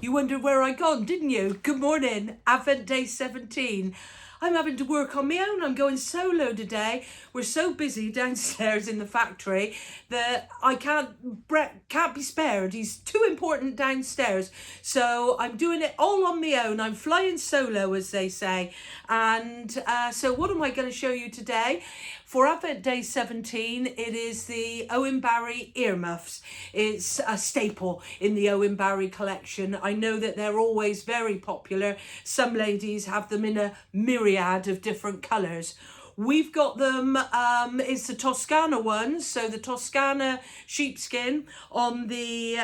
You wondered where I'd gone, didn't you? Good morning, Advent Day 17. I'm having to work on my own. I'm going solo today. We're so busy downstairs in the factory that Brett can't be spared. He's too important downstairs. So I'm doing it all on my own. I'm flying solo, as they say. And so what am I going to show you today? For Advent Day 17, it is the Owen Barry earmuffs. It's a staple in the Owen Barry collection. I know that they're always very popular. Some ladies have them in a myriad of different colours. We've got them, it's the Toscana ones, so the Toscana sheepskin on the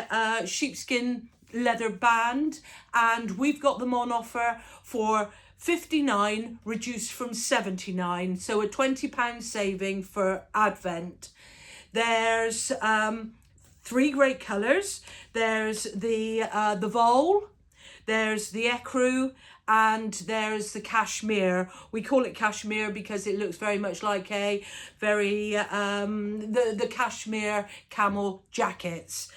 sheepskin leather band, and we've got them on offer for £59 reduced from £79, so a £20 saving for Advent. There's three great colours. There's the voile, there's the ecru, and there's the cashmere. We call it cashmere because it looks very much like a very the cashmere camel jackets.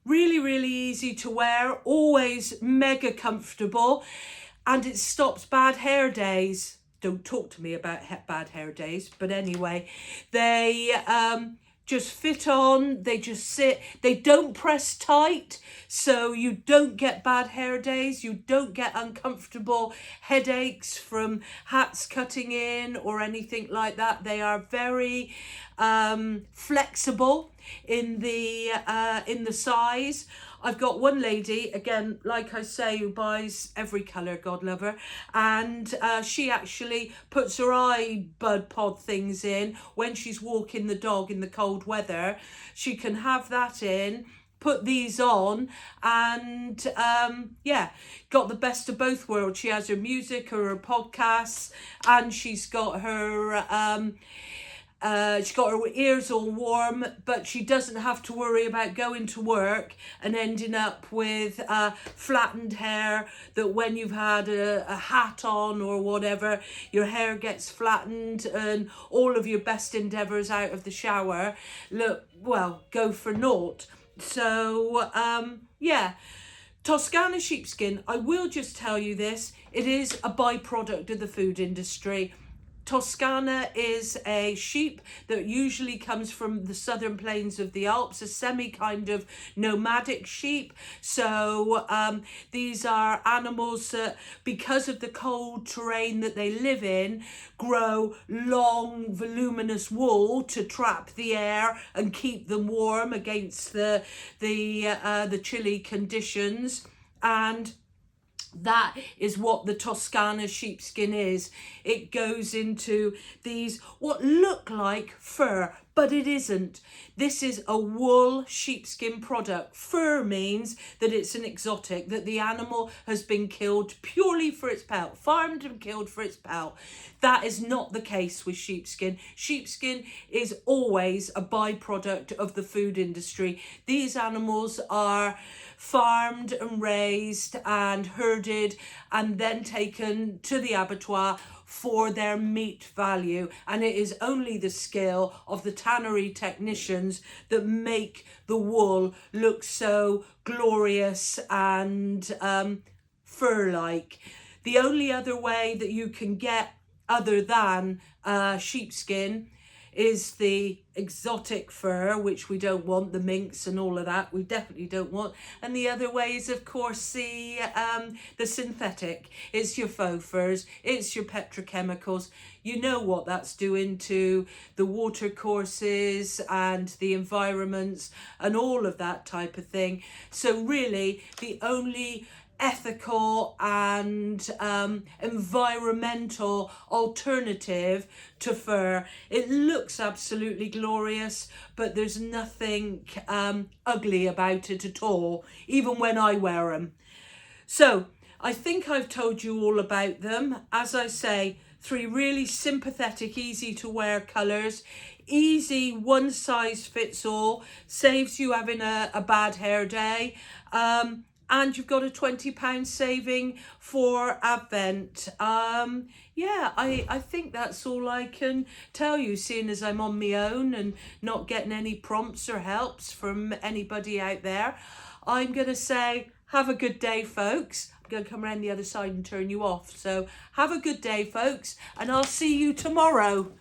Really easy to wear, always mega comfortable. And it stops bad hair days. Don't talk to me about bad hair days. But anyway, they just fit on. They just sit. They don't press tight. So you don't get bad hair days. You don't get uncomfortable headaches from hats cutting in or anything like that. They are very flexible in the size. I've got one lady, again, like I say, who buys every colour, God love her, and she actually puts her eye bud pod things in when she's walking the dog in the cold weather. She can have that in, put these on, and yeah, got the best of both worlds. She has her music or her podcasts, and she's got her ears all warm, but she doesn't have to worry about going to work and ending up with flattened hair, that when you've had a hat on or whatever, your hair gets flattened and all of your best endeavours out of the shower go for naught. So yeah, Toscana sheepskin, I will just tell you this, it is a byproduct of the food industry. Toscana is a sheep that usually comes from the southern plains of the Alps, a semi kind of nomadic sheep. So these are animals that, because of the cold terrain that they live in, grow long, voluminous wool to trap the air and keep them warm against the chilly conditions. And that is what the Toscana sheepskin is. It goes into these what look like fur, but it isn't. This is a wool sheepskin product. Fur means that it's an exotic, that the animal has been killed purely for its pelt, farmed and killed for its pelt. That is not the case with sheepskin. Sheepskin is always a byproduct of the food industry. These animals are farmed and raised and herded and then taken to the abattoir for their meat value, and it is only the skill of the tannery technicians that make the wool look so glorious and fur-like. The only other way that you can get other than sheepskin is the exotic fur, which we don't want, the minks and all of that, we definitely don't want. And the other way is, of course, the synthetic. It's your faux furs, it's your petrochemicals. You know what that's doing to the water courses and the environments and all of that type of thing. So really, the only ethical and environmental alternative to fur. It looks absolutely glorious, but there's nothing ugly about it at all, even when I wear them. So I think I've told you all about them. As I say, three really sympathetic, easy to wear colours. Easy, one size fits all, saves you having a bad hair day. And you've got a £20 saving for Advent. Yeah, I think that's all I can tell you, seeing as I'm on my own and not getting any prompts or helps from anybody out there. I'm going to say have a good day, folks. I'm going to come around the other side and turn you off. So have a good day, folks, and I'll see you tomorrow.